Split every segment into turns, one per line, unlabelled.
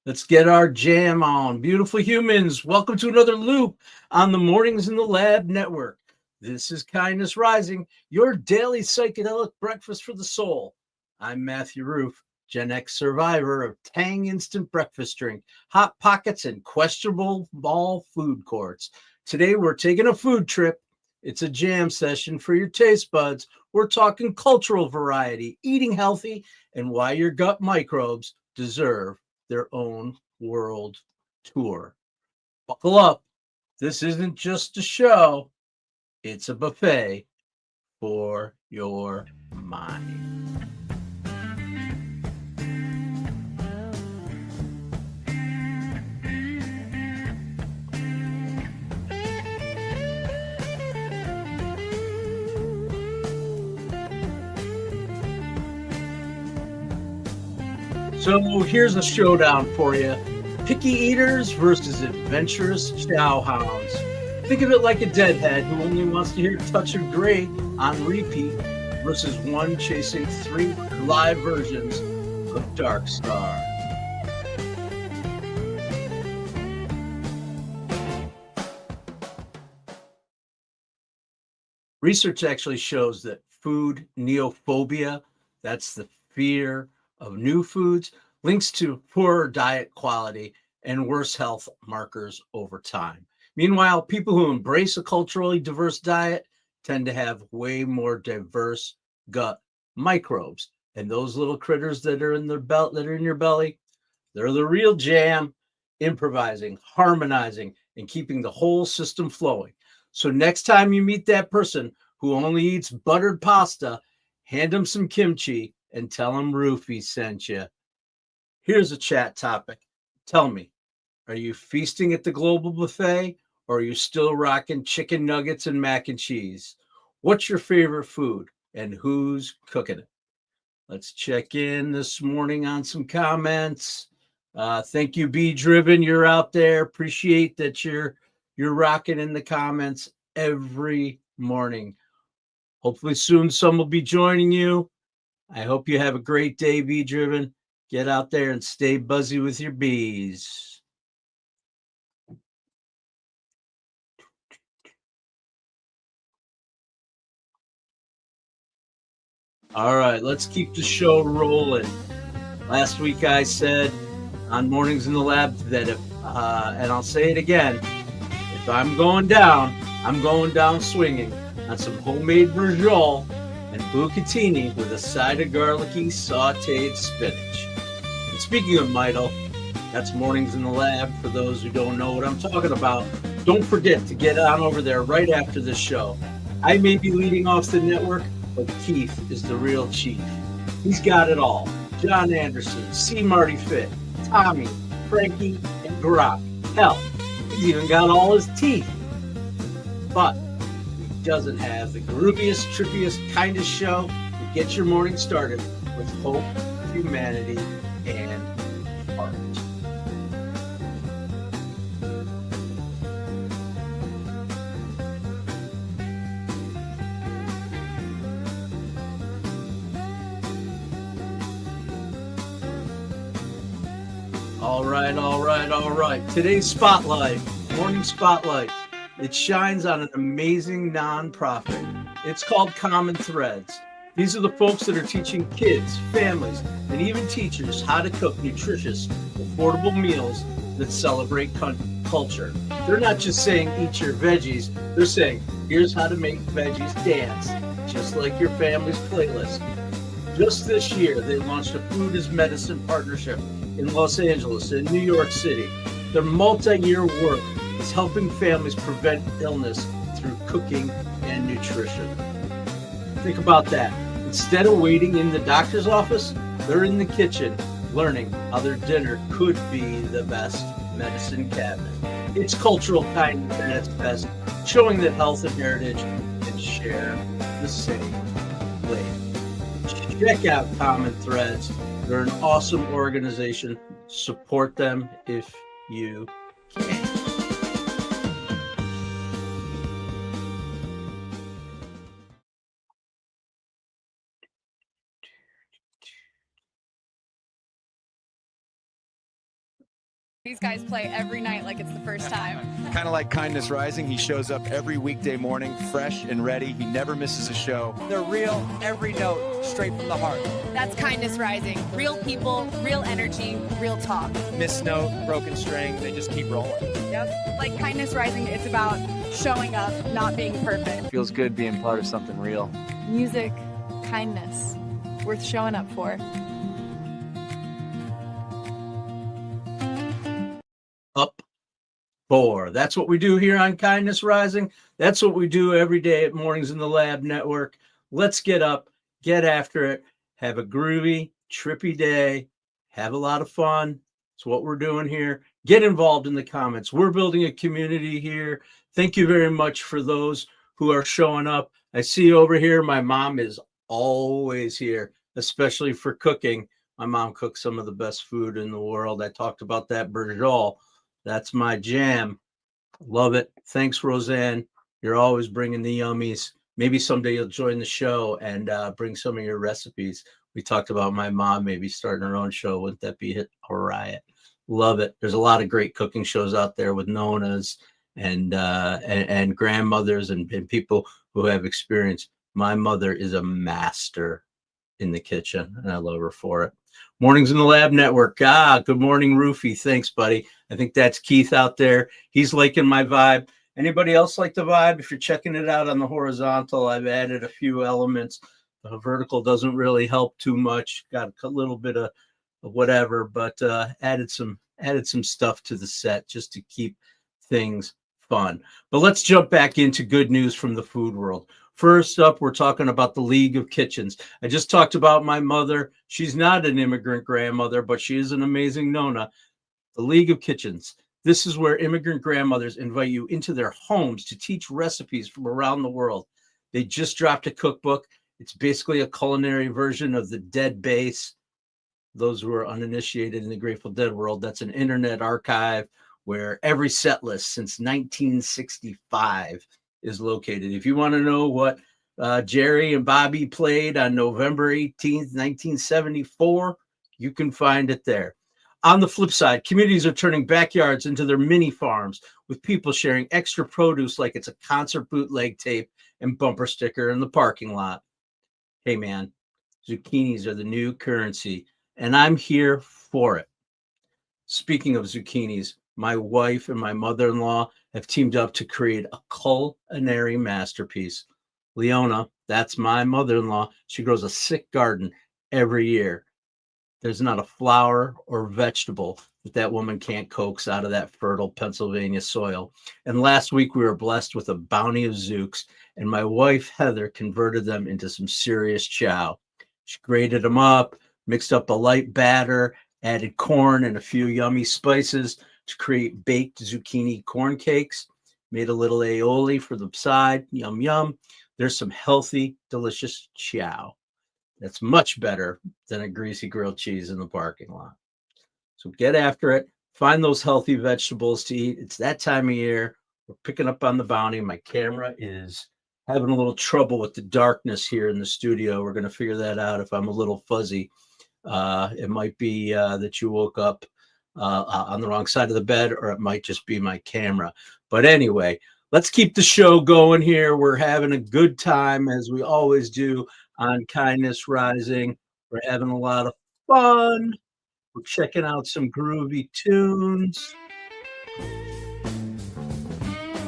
Let's get our jam on. Beautiful humans, welcome to another loop on the Mornings in the Lab Network. This is Kindness Rising, your daily psychedelic breakfast for the soul. I'm Matthew Roof, Gen X survivor of Tang instant breakfast drink, hot pockets, and questionable mall food courts. Today we're taking a food trip. It's a jam session for your taste buds. We're talking cultural variety, eating healthy, and why your gut microbes deserve their own world tour. Buckle up. This isn't just a show, it's a buffet for your mind. So here's a showdown for you. Picky eaters versus adventurous chow hounds. Think of it like a deadhead who only wants to hear Touch of Grey on repeat versus one chasing three live versions of Dark Star. Research actually shows that food neophobia, that's the fear of new foods, links to poorer diet quality and worse health markers over time. Meanwhile, people who embrace a culturally diverse diet tend to have way more diverse gut microbes. And those little critters that are in their belt that are in your belly, they're the real jam, improvising, harmonizing, and keeping the whole system flowing. So next time you meet that person who only eats buttered pasta, hand them some kimchi and tell them Roofie sent you. Here's a chat topic. Tell me, are you feasting at the global buffet or are you still rocking chicken nuggets and mac and cheese? What's your favorite food and who's cooking it? Let's check in this morning on some comments. Thank you, Be Driven. You're out there. Appreciate that you're rocking in the comments every morning. Hopefully soon some will be joining you. I hope you have a great day, Be Driven. Get out there and stay buzzy with your bees. All right, let's keep the show rolling. Last week I said on Mornings in the Lab that and I'll say it again, if I'm going down swinging on some homemade brujol and bucatini with a side of garlicky sauteed spinach. And speaking of Midel, that's Mornings in the Lab. For those who don't know what I'm talking about, don't forget to get on over there right after this show. I may be leading off the network, but Keith is the real chief. He's got it all. John Anderson, C. Marty Fit, Tommy, Frankie, and Grok. Hell, he's even got all his teeth. But he doesn't have the grooviest, trippiest, kindest show to get your morning started with hope, humanity, and heart. All right. Today's spotlight, morning spotlight, it shines on an amazing nonprofit. It's called Common Threads. These are the folks that are teaching kids, families, and even teachers how to cook nutritious, affordable meals that celebrate culture. They're not just saying eat your veggies, they're saying here's how to make veggies dance, just like your family's playlist. Just this year, they launched a Food as Medicine partnership in Los Angeles and New York City. Their multi-year work is helping families prevent illness through cooking and nutrition. Think about that. Instead of waiting in the doctor's office, they're in the kitchen learning how their dinner could be the best medicine cabinet. It's cultural kindness at its best, showing that health and heritage can share the same way. Check out Common Threads. They're an awesome organization. Support them if you can.
These guys play every night like it's the first time.
Kind of like Kindness Rising, he shows up every weekday morning, fresh and ready. He never misses a show.
They're real, every note, straight from the heart.
That's Kindness Rising. Real people, real energy, real talk.
Missed note, broken string, they just keep rolling.
Yep. Like Kindness Rising, it's about showing up, not being perfect.
Feels good being part of something real.
Music, kindness, worth showing up for.
Up 4. That's what we do here on Kindness Rising. That's what we do every day at Mornings in the Lab Network. Let's get up, get after it, have a groovy, trippy day, have a lot of fun. It's what we're doing here. Get involved in the comments. We're building a community here. Thank you very much for those who are showing up. I see over here, my mom is always here, especially for cooking. My mom cooks some of the best food in the world. I talked about that Berjol. That's my jam. Love it. Thanks, Roseanne. You're always bringing the yummies. Maybe someday you'll join the show and bring some of your recipes. We talked about my mom maybe starting her own show. Wouldn't that be a riot? Love it. There's a lot of great cooking shows out there with nonas and grandmothers and people who have experience. My mother is a master in the kitchen, and I love her for it. Mornings in the Lab Network. Good morning, Roofy. Thanks, buddy. I think that's Keith out there. He's liking my vibe. Anybody else like the vibe? If you're checking it out on the horizontal, I've added a few elements. The vertical doesn't really help too much. Got a little bit of whatever, but added some stuff to the set just to keep things fun. But let's jump back into good news from the food world. First up, we're talking about the League of Kitchens. I just talked about my mother. She's not an immigrant grandmother, but she is an amazing nona. The League of Kitchens. This is where immigrant grandmothers invite you into their homes to teach recipes from around the world. They just dropped a cookbook. It's basically a culinary version of the Dead Base. Those who are uninitiated in the Grateful Dead world, that's an internet archive where every set list since 1965 is located. If you want to know what Jerry and Bobby played on November 18th, 1974, you can find it there. On the flip side, communities are turning backyards into their mini farms with people sharing extra produce like it's a concert bootleg tape and bumper sticker in the parking lot. Hey man, zucchinis are the new currency, and I'm here for it. Speaking of zucchinis, my wife and my mother-in-law have teamed up to create a culinary masterpiece. Leona, that's my mother-in-law. She grows a sick garden every year. There's not a flower or vegetable that woman can't coax out of that fertile Pennsylvania soil. And last week we were blessed with a bounty of zooks, and my wife Heather converted them into some serious chow. She grated them up, mixed up a light batter, added corn and a few yummy spices to create baked zucchini corn cakes, made a little aioli for the side. Yum, yum. There's some healthy, delicious chow. That's much better than a greasy grilled cheese in the parking lot. So get after it. Find those healthy vegetables to eat. It's that time of year. We're picking up on the bounty. My camera is having a little trouble with the darkness here in the studio. We're going to figure that out if I'm a little fuzzy. It might be that you woke up on the wrong side of the bed, or it might just be my camera. But anyway, let's keep the show going here. We're having a good time, as we always do on Kindness Rising. We're having a lot of fun. We're checking out some groovy tunes.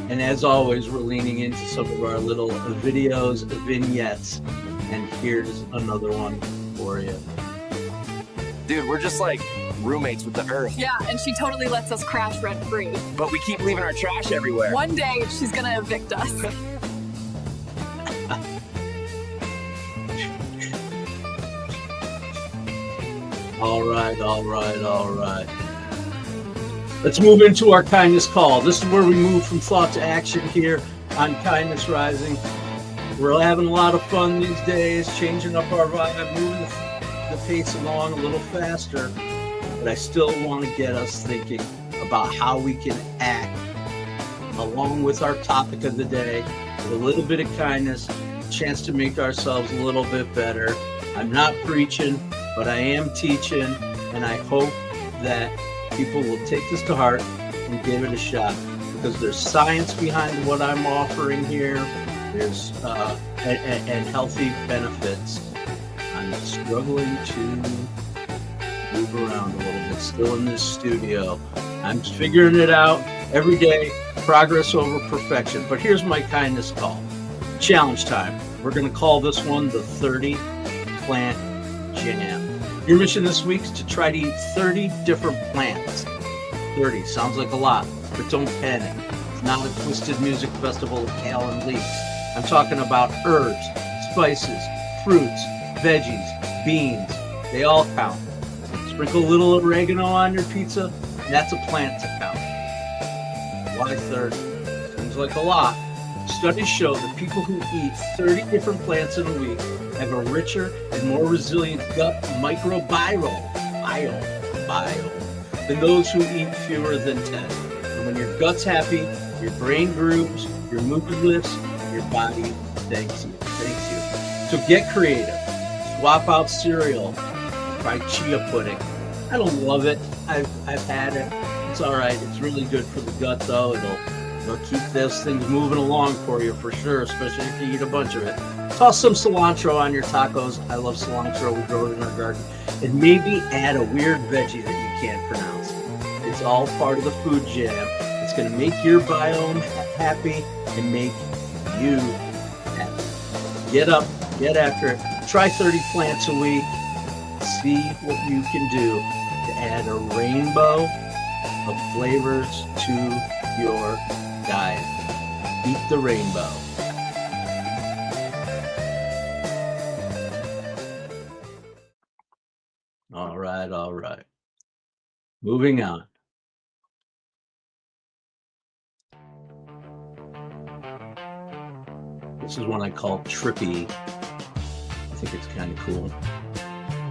And as always, we're leaning into some of our little videos, vignettes. And here's another one for you.
Dude, we're just like roommates with the earth.
Yeah, and she totally lets us crash rent free.
But we keep leaving our trash everywhere.
One day she's gonna evict us.
All right. Let's move into our kindness call. This is where we move from thought to action here on Kindness Rising. We're having a lot of fun these days, changing up our vibe, moving the pace along a little faster. But I still want to get us thinking about how we can act along with our topic of the day with a little bit of kindness, a chance to make ourselves a little bit better. I'm not preaching, but I am teaching, and I hope that people will take this to heart and give it a shot, because there's science behind what I'm offering here. There's and healthy benefits. I'm struggling to move around a little bit, still in this studio. I'm figuring it out every day, progress over perfection. But here's my kindness call. Challenge time. We're going to call this one the 30 Plant Jam. Your mission this week is to try to eat 30 different plants. 30 sounds like a lot, but don't panic. It's not a twisted music festival of kale and leeks. I'm talking about herbs, spices, fruits, veggies, beans. They all count. Sprinkle a little oregano on your pizza, and that's a plant to count. Why 30? Seems like a lot. Studies show that people who eat 30 different plants in a week have a richer and more resilient gut microbiome than those who eat fewer than 10. And when your gut's happy, your brain grooves, your mood lifts, your body thanks you. So get creative. Swap out cereal. Try chia pudding. I don't love it. I've had it. It's all right. It's really good for the gut, though. It'll keep those things moving along for you, for sure, especially if you eat a bunch of it. Toss some cilantro on your tacos. I love cilantro. We grow it in our garden. And maybe add a weird veggie that you can't pronounce. It's all part of the food jam. It's going to make your biome happy and make you happy. Get up, get after it. Try 30 plants a week. See what you can do to add a rainbow of flavors to your diet. Eat the rainbow. All right. Moving on. This is one I call trippy. I think it's kind of cool.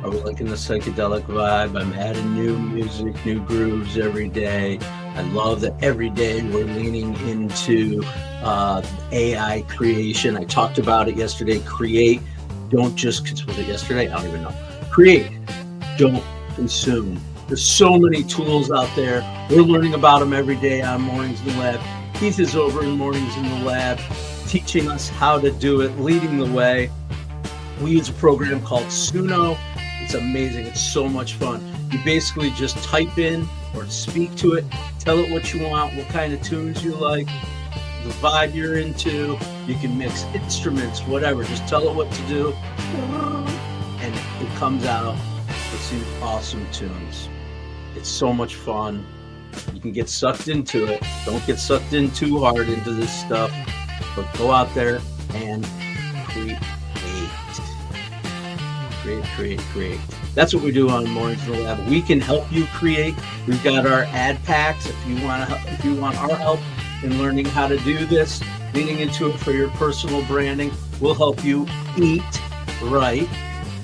Are we liking the psychedelic vibe? I'm adding new music, new grooves every day. I love that every day we're leaning into AI creation. I talked about it yesterday. Create, don't just, was it yesterday? I don't even know. Create, don't consume. There's so many tools out there. We're learning about them every day on Mornings in the Lab. Keith is over in Mornings in the Lab, teaching us how to do it, leading the way. We use a program called Suno. It's amazing. It's so much fun. You basically just type in or speak to it, tell it what you want, what kind of tunes you like, the vibe you're into. You can mix instruments, whatever. Just tell it what to do, and it comes out with these awesome tunes. It's so much fun. You can get sucked into it. Don't get sucked in too hard into this stuff, but go out there and create. Create. That's what we do on Mornings in the Lab. We can help you create. We've got our ad packs. If you want our help in learning how to do this, leaning into it for your personal branding, we'll help you eat right.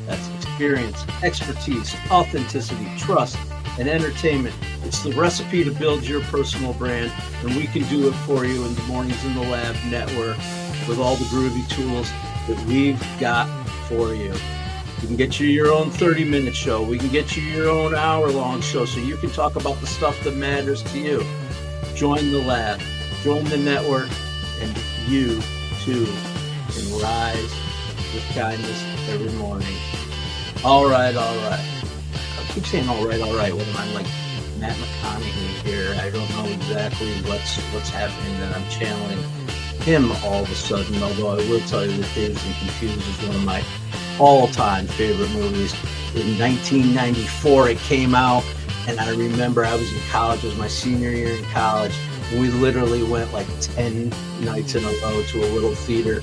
That's experience, expertise, authenticity, trust, and entertainment. It's the recipe to build your personal brand, and we can do it for you in the Mornings in the Lab network with all the groovy tools that we've got for you. We can get you your own 30-minute show. We can get you your own hour-long show so you can talk about the stuff that matters to you. Join the lab, join the network, and you, too, can rise with kindness every morning. All right. I keep saying all right. When I'm like Matt McConaughey here, I don't know exactly what's happening, that I'm channeling him all of a sudden, although I will tell you that Dazed and Confused is one of my all-time favorite movies. In 1994 it came out, and I remember I was in college. It was my senior year in college, and we literally went like 10 nights in a row to a little theater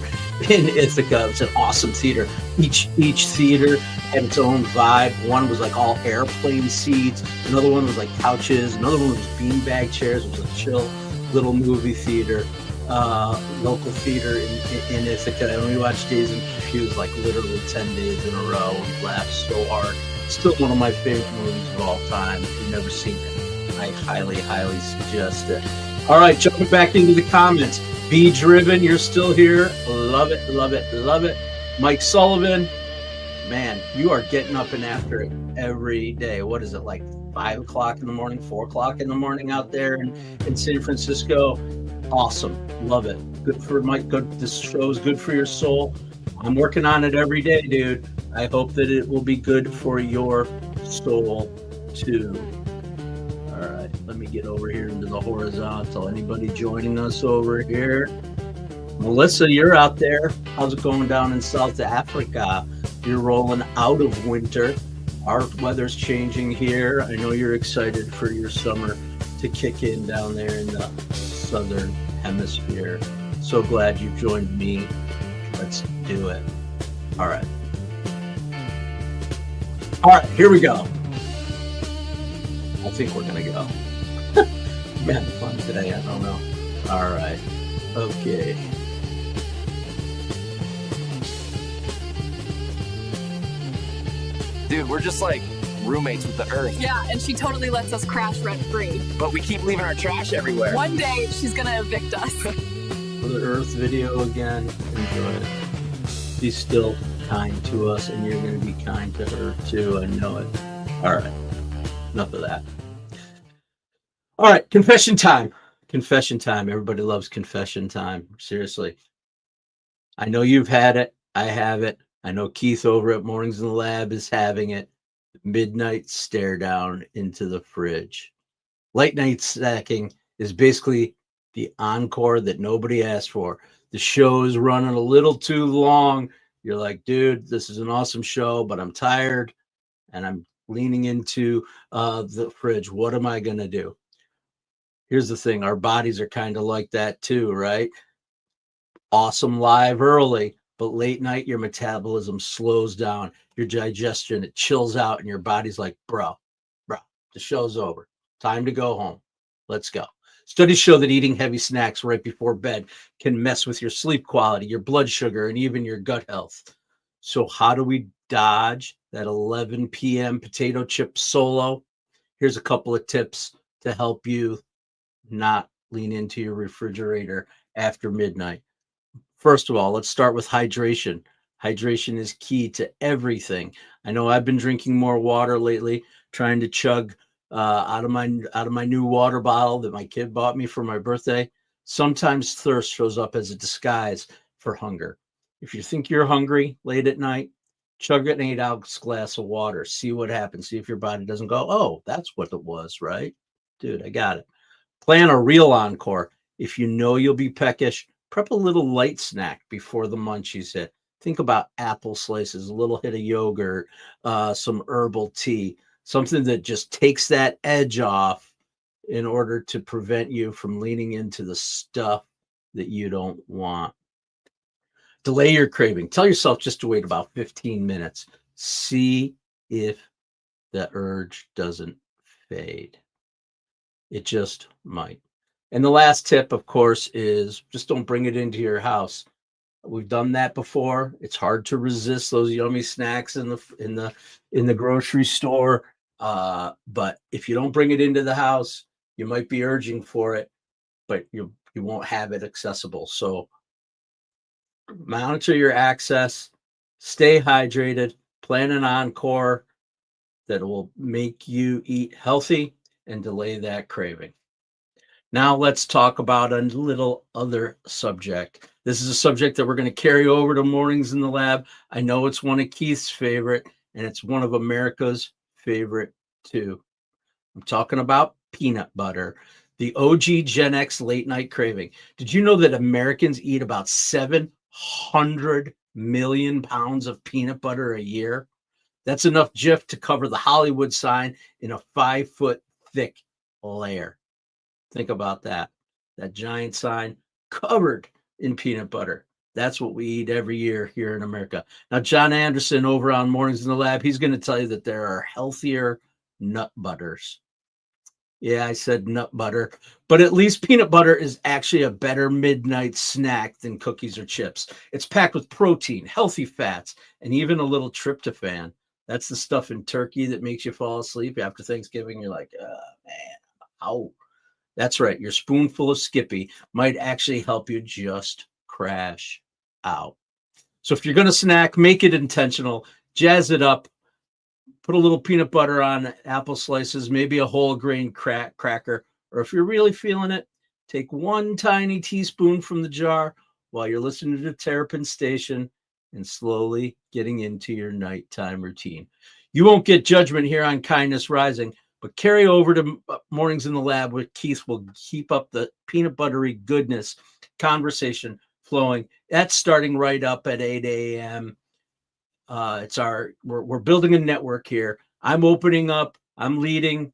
in Ithaca. It was an awesome theater. Each theater had its own vibe. One was like all airplane seats, another one was like couches, another one was beanbag chairs. It was a chill little movie theater. Local theater in Ithaca, and we watched Dazed and Confused like literally 10 days in a row. We laughed so hard. Still one of my favorite movies of all time. If you've never seen it, I highly suggest it. All right, jumping back into the comments. Be driven, you're still here. Love it. Mike Sullivan, man, you are getting up and after it every day. What is it, like 5 o'clock in the morning, 4 o'clock in the morning out there in San Francisco. Awesome. Love it. Good for this show is good for your soul. I'm working on it every day, dude. I hope that it will be good for your soul too. All right, let me get over here into the horizontal. Anybody joining us over here? Melissa, you're out there. How's it going down in South Africa? You're rolling out of winter. Our weather's changing here. I know you're excited for your summer to kick in down there in the southern hemisphere. So glad you joined me. Let's do it. All right. All right, here we go. I think we're gonna go. I'm having fun today. I don't know. All right. Okay.
Dude, we're just like roommates with the earth.
Yeah, and she totally lets us crash rent-free.
But we keep leaving our trash everywhere.
One day, she's gonna evict us.
For the Earth video again, enjoy it. Be still kind to us, and you're going to be kind to her too. I know it. All right. Enough of that. All right. Confession time. Confession time. Everybody loves confession time. Seriously. I know you've had it. I have it. I know Keith over at Mornings in the Lab is having it. Midnight stare down into the fridge. Late night snacking is basically the encore that nobody asked for. The show is running a little too long. You're like, dude, this is an awesome show, but I'm tired and I'm leaning into the fridge. What am I going to do? Here's the thing. Our bodies are kind of like that too, right? Awesome live early, but late night, your metabolism slows down. Your digestion, it chills out, and your body's like, bro, the show's over. Time to go home. Let's go. Studies show that eating heavy snacks right before bed can mess with your sleep quality, your blood sugar, and even your gut health. So how do we dodge that 11 p.m. potato chip solo? Here's a couple of tips to help you not lean into your refrigerator after midnight. First of all, let's start with hydration. Hydration is key to everything. I know I've been drinking more water lately, trying to chug out of my new water bottle that my kid bought me for my birthday. Sometimes thirst shows up as a disguise for hunger. If you think you're hungry late at night, chug an 8-ounce glass of water. See what happens. See if your body doesn't go, oh, that's what it was, right? Dude, I got it. Plan a real encore. If you know you'll be peckish, prep a little light snack before the munchies hit. Think about apple slices, a little hit of yogurt, some herbal tea, something that just takes that edge off in order to prevent you from leaning into the stuff that you don't want. Delay your craving. Tell yourself just to wait about 15 minutes. See if the urge doesn't fade. It just might. And the last tip, of course, is just don't bring it into your house. We've done that before. It's hard to resist those yummy snacks in the grocery store. But if you don't bring it into the house, you might be urging for it, but you won't have it accessible. So monitor your access, stay hydrated, plan an encore that will make you eat healthy and delay that craving. Now let's talk about a little other subject. This is a subject that we're going to carry over to Mornings in the Lab. I know it's one of Keith's favorite, and it's one of America's favorite too. I'm talking about peanut butter, the OG Gen X late night craving. Did you know that Americans eat about 700 million pounds of peanut butter a year? That's enough Jif to cover the Hollywood sign in a 5-foot thick layer. Think about that. That giant sign covered in peanut butter. That's what we eat every year here in America. Now, John Anderson over on Mornings in the Lab, he's going to tell you that there are healthier nut butters. Yeah, I said nut butter, but at least peanut butter is actually a better midnight snack than cookies or chips. It's packed with protein, healthy fats, and even a little tryptophan. That's the stuff in turkey that makes you fall asleep after Thanksgiving. You're like, oh, man, ow. That's right. Your spoonful of Skippy might actually help you just crash out. So if you're going to snack, make it intentional, jazz it up, Put a little peanut butter on apple slices, maybe a whole grain cracker, or if you're really feeling it, take one tiny teaspoon from the jar while you're listening to Terrapin Station and slowly getting into your nighttime routine. You won't get judgment here on Kindness Rising, but carry over to Mornings in the Lab with Keith. Will keep up the peanut buttery goodness conversation flowing. That's starting right up at 8 a.m. We're building a network here. I'm opening up. I'm leading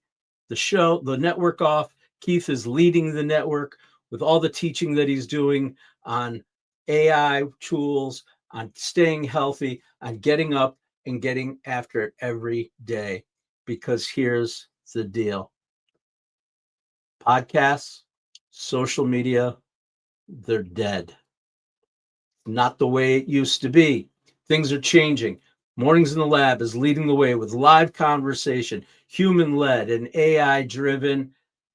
the network off. Keith is leading the network with all the teaching that he's doing on AI tools, on staying healthy, on getting up and getting after it every day. Because here's the deal. Podcasts, social media, they're dead. Not the way it used to be. Things are changing. Mornings in the Lab is leading the way with live conversation, human-led and AI-driven,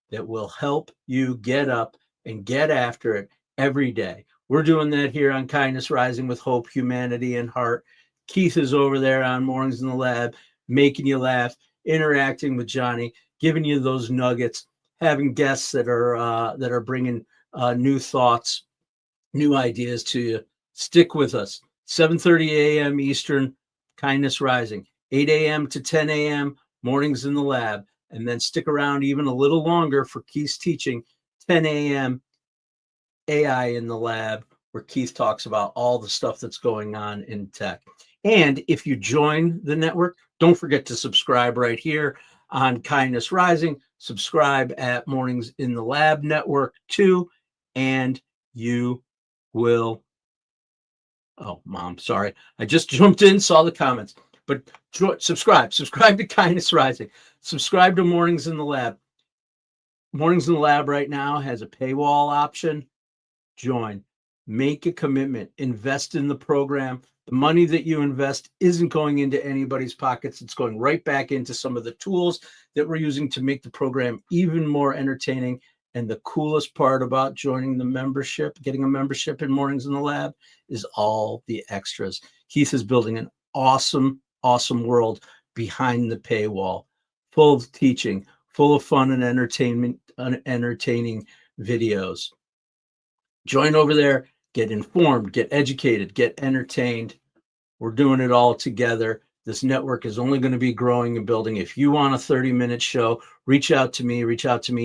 that will help you get up and get after it every day. We're doing that here on Kindness Rising with Hope, Humanity, and Heart. Keith is over there on Mornings in the Lab, making you laugh, interacting with Johnny, giving you those nuggets, having guests that are bringing new thoughts, new ideas to you. Stick with us. 7:30 a.m. Eastern, Kindness Rising. 8 a.m. to 10 a.m., Mornings in the Lab. And then stick around even a little longer for Keith's teaching, 10 a.m. AI in the Lab, where Keith talks about all the stuff that's going on in tech. And if you join the network, don't forget to subscribe right here on Kindness Rising. Subscribe at Mornings in the Lab Network too, and you will. Oh, Mom, sorry. I just jumped in, saw the comments. But subscribe to Kindness Rising. Subscribe to Mornings in the Lab. Mornings in the Lab right now has a paywall option. Join. Make a commitment. Invest in the program. The money that you invest isn't going into anybody's pockets. It's going right back into some of the tools that we're using to make the program even more entertaining. And the coolest part about joining the membership, getting a membership in Mornings in the Lab, is all the extras. Keith is building an awesome world behind the paywall, full of teaching, full of fun and entertaining videos. Join over there, get informed, get educated, get entertained. We're doing it all together. This network is only going to be growing and building. If you want a 30-minute show, reach out to me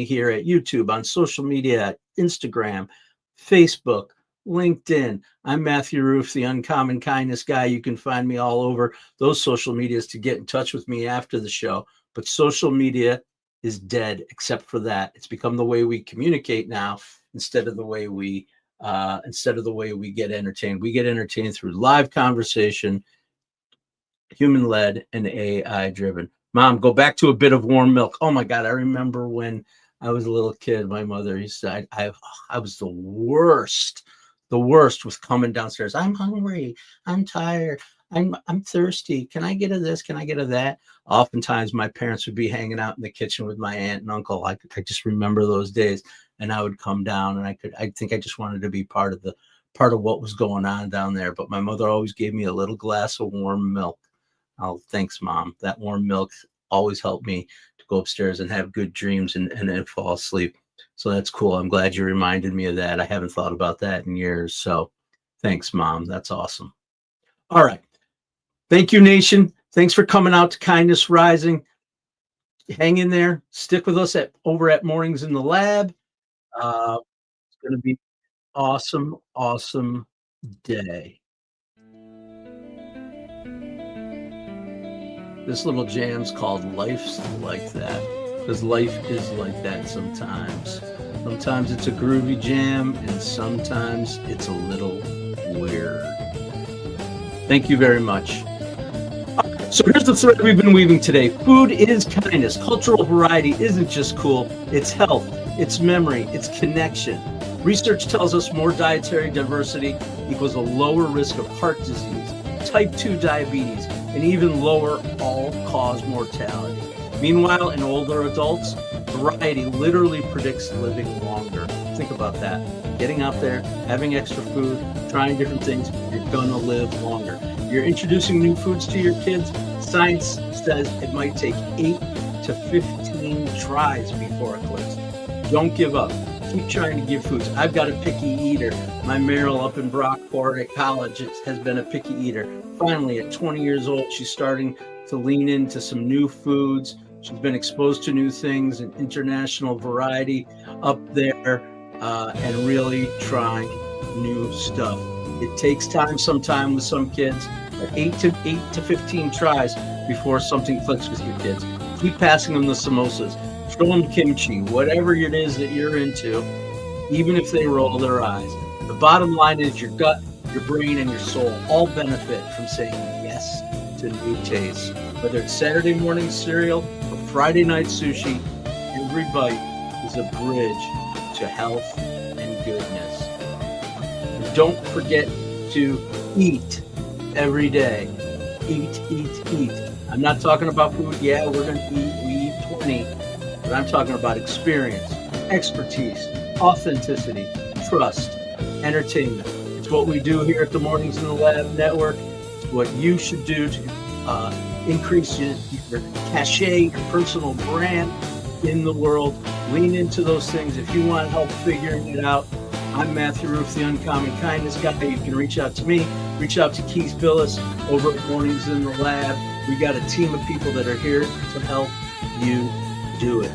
here at YouTube, on social media, at Instagram, Facebook, LinkedIn. I'm Matthew Roof, the Uncommon Kindness guy. You can find me all over those social medias to get in touch with me after the show. But social media is dead except for that. It's become the way we communicate now instead of the way we get entertained. We get entertained through live conversation, human-led and AI-driven. Mom, go back to a bit of warm milk. Oh my God, I remember when I was a little kid, my mother used to, I was the worst with coming downstairs. I'm hungry. I'm tired. I'm thirsty. Can I get a this? Can I get a that? Oftentimes my parents would be hanging out in the kitchen with my aunt and uncle. I just remember those days, and I would come down and I think I just wanted to be part of what was going on down there. But my mother always gave me a little glass of warm milk. Oh, thanks, Mom. That warm milk always helped me to go upstairs and have good dreams and then fall asleep. So that's cool. I'm glad you reminded me of that. I haven't thought about that in years. So thanks, Mom. That's awesome. All right. Thank you, Nation. Thanks for coming out to Kindness Rising. Hang in there. Stick with us over at Mornings in the Lab. It's going to be an awesome day. This little jam's called Life's Like That, because life is like that sometimes. Sometimes it's a groovy jam, and sometimes it's a little weird. Thank you very much. So here's the thread we've been weaving today. Food is kindness. Cultural variety isn't just cool. It's health, it's memory, it's connection. Research tells us more dietary diversity equals a lower risk of heart disease, type 2 diabetes, and even lower all-cause mortality. Meanwhile, in older adults, variety literally predicts living longer. Think about that. Getting out there, having extra food, trying different things, you're going to live longer. You're introducing new foods to your kids, Science says it might take 8 to 15 tries before it clicks. Don't give up. Keep trying to give foods. I've got a picky eater. My Meryl up in Brockport at college has been a picky eater. Finally, at 20 years old, she's starting to lean into some new foods. She's been exposed to new things and international variety up there, and really trying new stuff. It takes time sometime with some kids, but 8 to 15 tries before something clicks with your kids. Keep passing them the samosas. Show them kimchi, whatever it is that you're into, even if they roll their eyes. The bottom line is your gut, your brain, and your soul all benefit from saying yes to new tastes. Whether it's Saturday morning cereal or Friday night sushi, every bite is a bridge to health and goodness. And don't forget to eat every day. Eat, eat, eat. I'm not talking about food. Yeah, we're going to eat. We eat 20. But I'm talking about experience, expertise, authenticity, trust, entertainment. It's what we do here at the Mornings in the Lab Network. It's what you should do to increase your cachet, your personal brand in the world. Lean into those things. If you want help figuring it out, I'm Matthew Roof, the Uncommon Kindness Guy. You can reach out to me, reach out to Keith Billis over at Mornings in the Lab. We got a team of people that are here to help you do it.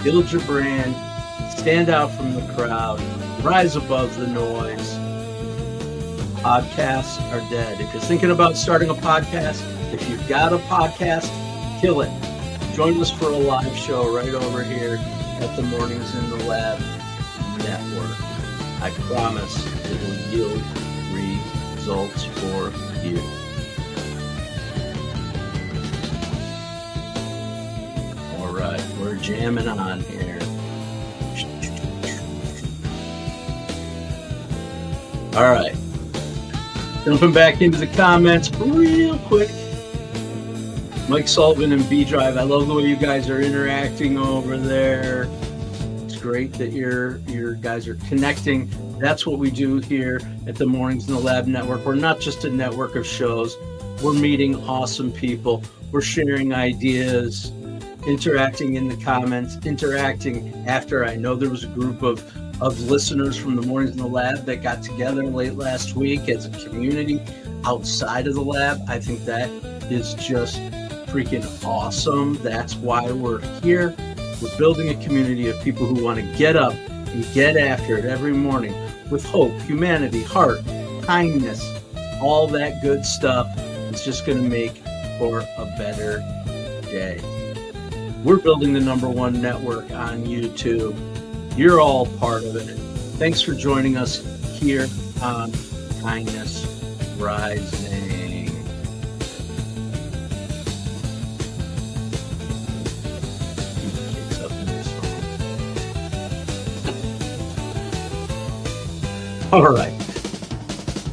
Build your brand, stand out from the crowd, rise above the noise. Podcasts are dead. If you're thinking about starting a podcast, if you've got a podcast, kill it. Join us for a live show right over here at the Mornings in the Lab Network. I promise it will yield results for you. All right, we're jamming on here. All right. Jumping back into the comments real quick. Mike Sullivan and B Drive. I love the way you guys are interacting over there. It's great that your guys are connecting. That's what we do here at the Mornings in the Lab Network. We're not just a network of shows. We're meeting awesome people. We're sharing ideas, interacting in the comments, interacting after. I know there was a group of listeners from the Mornings in the Lab that got together late last week as a community outside of the lab. I think that is just freaking awesome. That's why we're here. We're building a community of people who want to get up and get after it every morning with hope, humanity, heart, kindness, all that good stuff. It's just going to make for a better day. We're building the #1 network on YouTube. You're all part of it. Thanks for joining us here on Kindness Rising. All right.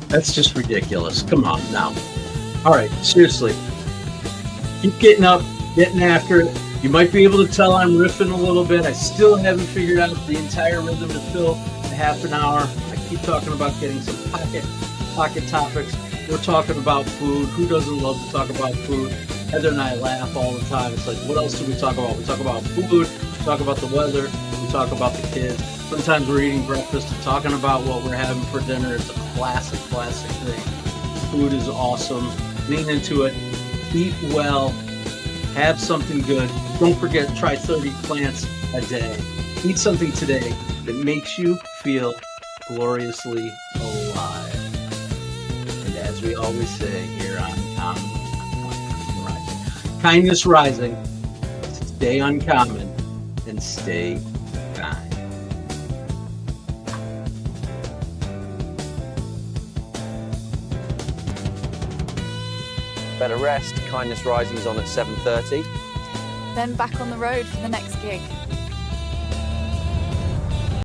That's just ridiculous. Come on now. All right, seriously. Keep getting up, getting after it. You might be able to tell I'm riffing a little bit. I still haven't figured out the entire rhythm to fill the half an hour. I keep talking about getting some pocket topics. We're talking about food. Who doesn't love to talk about food? Heather and I laugh all the time. It's like, what else do we talk about? We talk about food. We talk about the weather. We talk about the kids. Sometimes we're eating breakfast and talking about what we're having for dinner. It's a classic thing. Food is awesome. Lean into it. Eat well. Have something good. Don't forget to try 30 plants a day. Eat something today that makes you feel gloriously alive. And as we always say here on Kindness Rising, stay uncommon and stay kind.
Better rest. Kindness Rising is on at 7:30.
Then back on the road for the next gig.